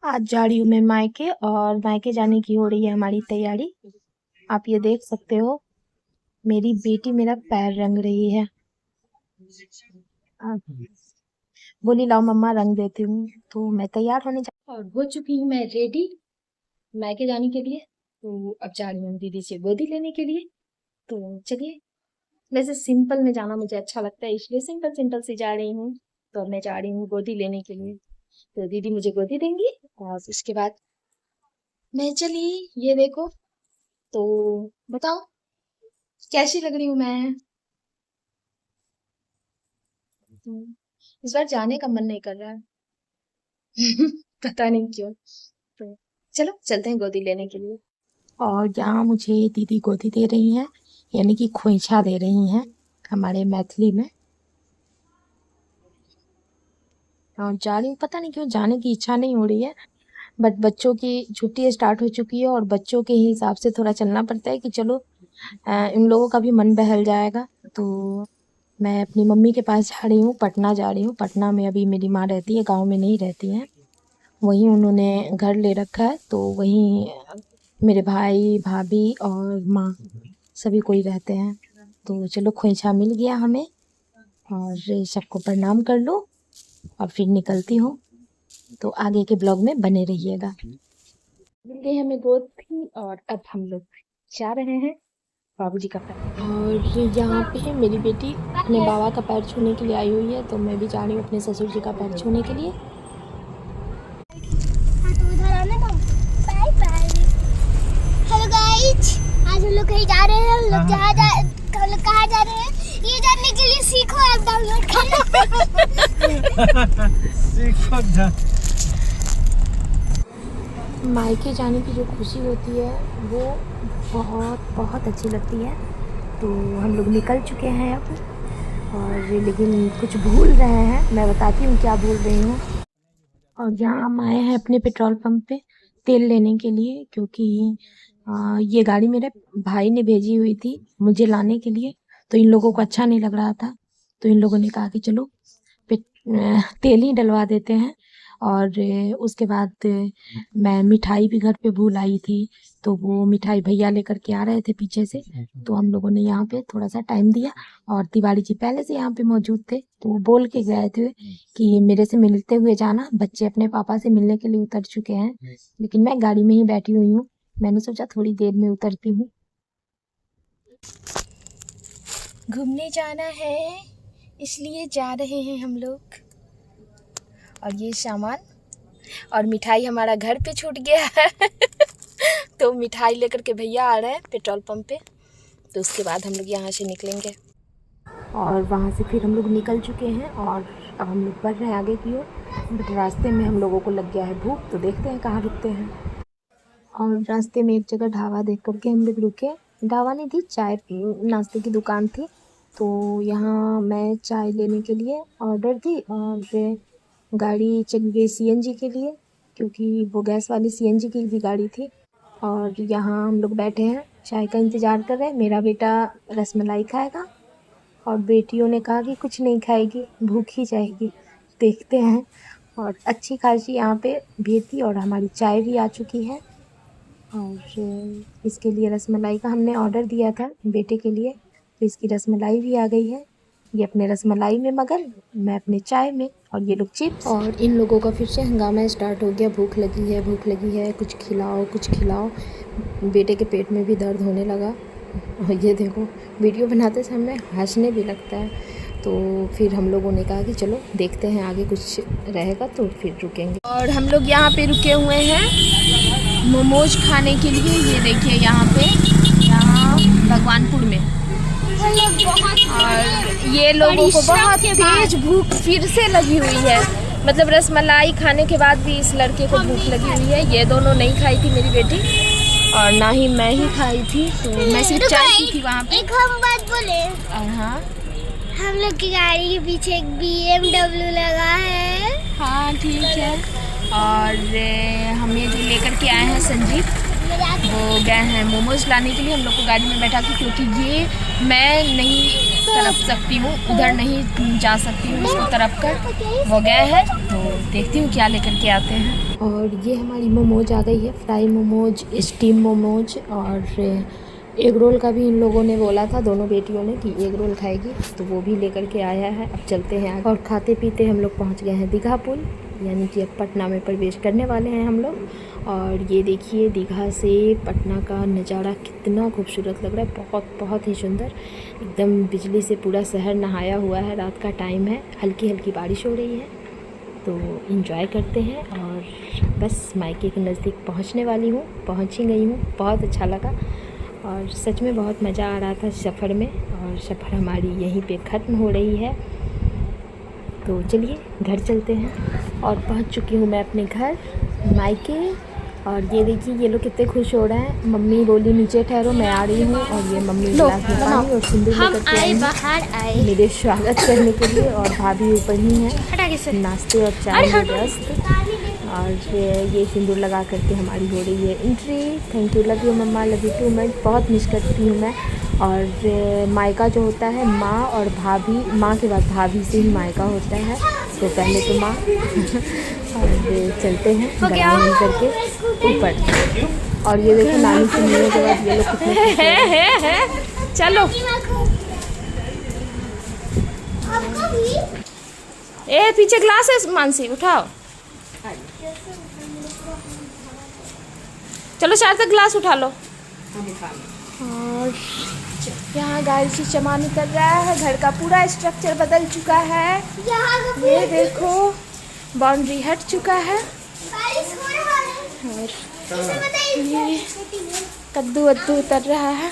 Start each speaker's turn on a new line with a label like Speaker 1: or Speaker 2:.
Speaker 1: आज जा रही हूँ मैं मायके और मायके जाने की हो रही है हमारी तैयारी। आप ये देख सकते हो, मेरी बेटी मेरा पैर रंग रही है। बोली लाओ मम्मा रंग देती हूँ। तो मैं तैयार होने जा
Speaker 2: और हो चुकी हूँ मैं रेडी मायके जाने के लिए। तो अब जा रही हूँ दीदी से गोदी लेने के लिए। तो चलिए, वैसे सिंपल में जाना मुझे अच्छा लगता है, इसलिए सिंपल सिंपल से जा रही हूँ। तो अब मैं जा रही हूँ गोदी लेने के लिए। तो दीदी मुझे गोदी देंगी और उसके बाद मैं चली। ये देखो, तो बताओ कैसी लग रही हूँ मैं। तो इस बार जाने का मन नहीं कर रहा है। पता नहीं क्यों। तो चलो चलते हैं गोदी लेने के लिए।
Speaker 1: और यहाँ मुझे दीदी गोदी दे रही हैं, यानी कि खोइछा दे रही हैं हमारे मैथिली में। और जा रही हूँ, पता नहीं क्यों जाने की इच्छा नहीं हो रही है, बट बच्चों की छुट्टी स्टार्ट हो चुकी है और बच्चों के हिसाब से थोड़ा चलना पड़ता है कि चलो इन लोगों का भी मन बहल जाएगा। तो मैं अपनी मम्मी के पास जा रही हूँ, पटना जा रही हूँ। पटना में अभी मेरी माँ रहती है, गांव में नहीं रहती है। वहीं उन्होंने घर ले रखा है, तो वहीं मेरे भाई भाभी और माँ सभी कोई रहते हैं। तो चलो खोइछा मिल गया हमें और सबको प्रणाम कर लो और फिर निकलती हूँ। तो आगे के ब्लॉग में बने रहिएगा।
Speaker 2: मिल गई हमें गोदी और अब हम लोग जा रहे हैं बाबूजी का पैर।
Speaker 1: और यहाँ पे मेरी बेटी अपने बाबा का पैर छूने के लिए आई हुई है, तो मैं भी जा रही हूँ अपने ससुर जी का पैर छूने के लिए।
Speaker 3: हेलो गाइस, आज हम लोग कहीं जा रहे हैं। हम लोग कहाँ जा रहे हैं ये जानने के लिए सीखो ऐप डाउनलोड करना।
Speaker 4: सीखो।
Speaker 1: मायके जाने की जो खुशी होती है वो बहुत बहुत अच्छी लगती है। तो हम लोग निकल चुके हैं अब, और लेकिन कुछ भूल रहे हैं, मैं बताती हूँ क्या भूल रही हूँ। और यहाँ हम आए हैं अपने पेट्रोल पंप पे तेल लेने के लिए, क्योंकि ये गाड़ी मेरे भाई ने भेजी हुई थी मुझे लाने के लिए। तो इन लोगों को अच्छा नहीं लग रहा था, तो इन लोगों ने कहा कि चलो तेल ही डलवा देते हैं। और उसके बाद मैं मिठाई भी घर पे भूल आई थी, तो वो मिठाई भैया लेकर के आ रहे थे पीछे से। तो हम लोगों ने यहाँ पे थोड़ा सा टाइम दिया, और तिवारी जी पहले से यहाँ पे मौजूद थे, तो वो बोल के गए थे कि मेरे से मिलते हुए जाना। बच्चे अपने पापा से मिलने के लिए उतर चुके हैं, लेकिन मैं गाड़ी में ही बैठी हुई हूँ। मैंने सोचा थोड़ी देर में उतरती हूँ।
Speaker 2: घूमने जाना है इसलिए जा रहे हैं हम लोग। और ये सामान और मिठाई हमारा घर पे छूट गया है। तो मिठाई लेकर के भैया आ रहे हैं पेट्रोल पंप पे। तो उसके बाद हम लोग यहाँ से निकलेंगे।
Speaker 1: और वहाँ से फिर हम लोग निकल चुके हैं और अब हम लोग बढ़ रहे हैं आगे की ओर। बट रास्ते में हम लोगों को लग गया है भूख, तो देखते हैं कहाँ रुकते हैं। और रास्ते में एक जगह ढाबा देख करके हम लोग रुके। ढाबा नहीं थी, चाय नाश्ते की दुकान थी। तो यहाँ मैं चाय लेने के लिए ऑर्डर दी, और गाड़ी चली गई सीएनजी के लिए, क्योंकि वो गैस वाली सीएनजी की भी गाड़ी थी। और यहाँ हम लोग बैठे हैं, चाय का इंतज़ार कर रहे हैं। मेरा बेटा रसमलाई खाएगा और बेटियों ने कहा कि कुछ नहीं खाएगी, भूख ही जाएगी। देखते हैं। और अच्छी खासी यहाँ पे भीड़ थी और हमारी चाय भी आ चुकी है। और इसके लिए रसमलाई का हमने ऑर्डर दिया था बेटे के लिए, तो इसकी रसमलाई भी आ गई है। ये अपने रसमलाई में मगन, मैं अपने चाय में, और ये लोग चिप्स। और इन लोगों का फिर से हंगामा स्टार्ट हो गया, भूख लगी है भूख लगी है, कुछ खिलाओ कुछ खिलाओ। बेटे के पेट में भी दर्द होने लगा। और ये देखो, वीडियो बनाते समय हंसने भी लगता है। तो फिर हम लोगों ने कहा कि चलो देखते हैं आगे कुछ रहेगा तो फिर रुकेंगे।
Speaker 2: और हम लोग यहाँ पे रुके हुए हैं मोमोज खाने के लिए। ये देखिए यहाँ भगवानपुर में। और ये लोगों को बहुत तेज भूख फिर से लगी हुई है। मतलब रसमलाई खाने के बाद भी इस लड़के को भूख लगी हुई है। ये दोनों नहीं खाई थी मेरी बेटी, और ना ही मैं ही खाई थी। तो मैं सिर्फ चाय पी थी वहाँ पे।
Speaker 3: एक हम बात बोले,
Speaker 2: हाँ,
Speaker 3: हम लोग की गाड़ी के पीछे एक BMW लगा है।
Speaker 2: हाँ ठीक है। और हमें जो लेकर के आए हैं संजीव, वो गए हैं मोमोज लाने के लिए। हम लोग को गाड़ी में बैठा के, क्योंकि ये मैं नहीं तरफ सकती हूँ, उधर नहीं जा सकती हूँ इसको तरफ कर। वो गए हैं, तो देखती हूँ क्या लेकर के आते हैं।
Speaker 1: और ये हमारी मोमोज आ गई है, फ्राई मोमोज, स्टीम मोमोज और एग रोल का भी इन लोगों ने बोला था, दोनों बेटियों ने, कि एग रोल खाएगी, तो वो भी लेकर के आया है। अब चलते हैं आगे। और खाते पीते हम लोग पहुंच गए हैं दीघा पुल, यानी कि अब पटना में प्रवेश करने वाले हैं हम लोग। और ये देखिए दीघा से पटना का नज़ारा कितना खूबसूरत लग रहा है, बहुत बहुत ही सुंदर, एकदम बिजली से पूरा शहर नहाया हुआ है। रात का टाइम है, हल्की हल्की बारिश हो रही है, तो एंजॉय करते हैं। और बस मायके के नज़दीक पहुंचने वाली हूँ, पहुंच ही गई हूँ। बहुत अच्छा लगा और सच में बहुत मज़ा आ रहा था सफ़र में, और सफ़र हमारी यहीं पे ख़त्म हो रही है। तो चलिए घर चलते हैं। और पहुंच चुकी हूँ मैं अपने घर मायके। और ये देखिए ये लोग कितने खुश हो रहे हैं। मम्मी बोली नीचे ठहरो, मैं आ रही हूँ। और ये मम्मी गिलास में पानी और सिंदूर लेकर के आई हैं मेरे स्वागत करने के लिए। और भाभी ऊपर ही हैं नाश्ते और चाय में व्यस्त। और ये सिंदूर लगा करके हमारी हो रही है entry. Thank you, love you mama, love you too much. बहुत मिस करती हूँ मैं। और मायका जो होता है माँ और भाभी, माँ के बाद भाभी से ही मायका होता है, तो पहले तो माँ। और चलते हैं गराम करके ऊपर। और ये देखो नानी से मिलने के बाद ये लोग कितने
Speaker 2: चलो ए पीछे ग्लास है मानसी, उठाओ। चलो 4 तक ग्लास उठा लो। और यहाँ गाड़ी से सामान उतर रहा है, घर का पूरा स्ट्रक्चर बदल चुका है। ये देखो बाउंड्री हट चुका है। और ये कद्दू वद्दू उतर रहा है।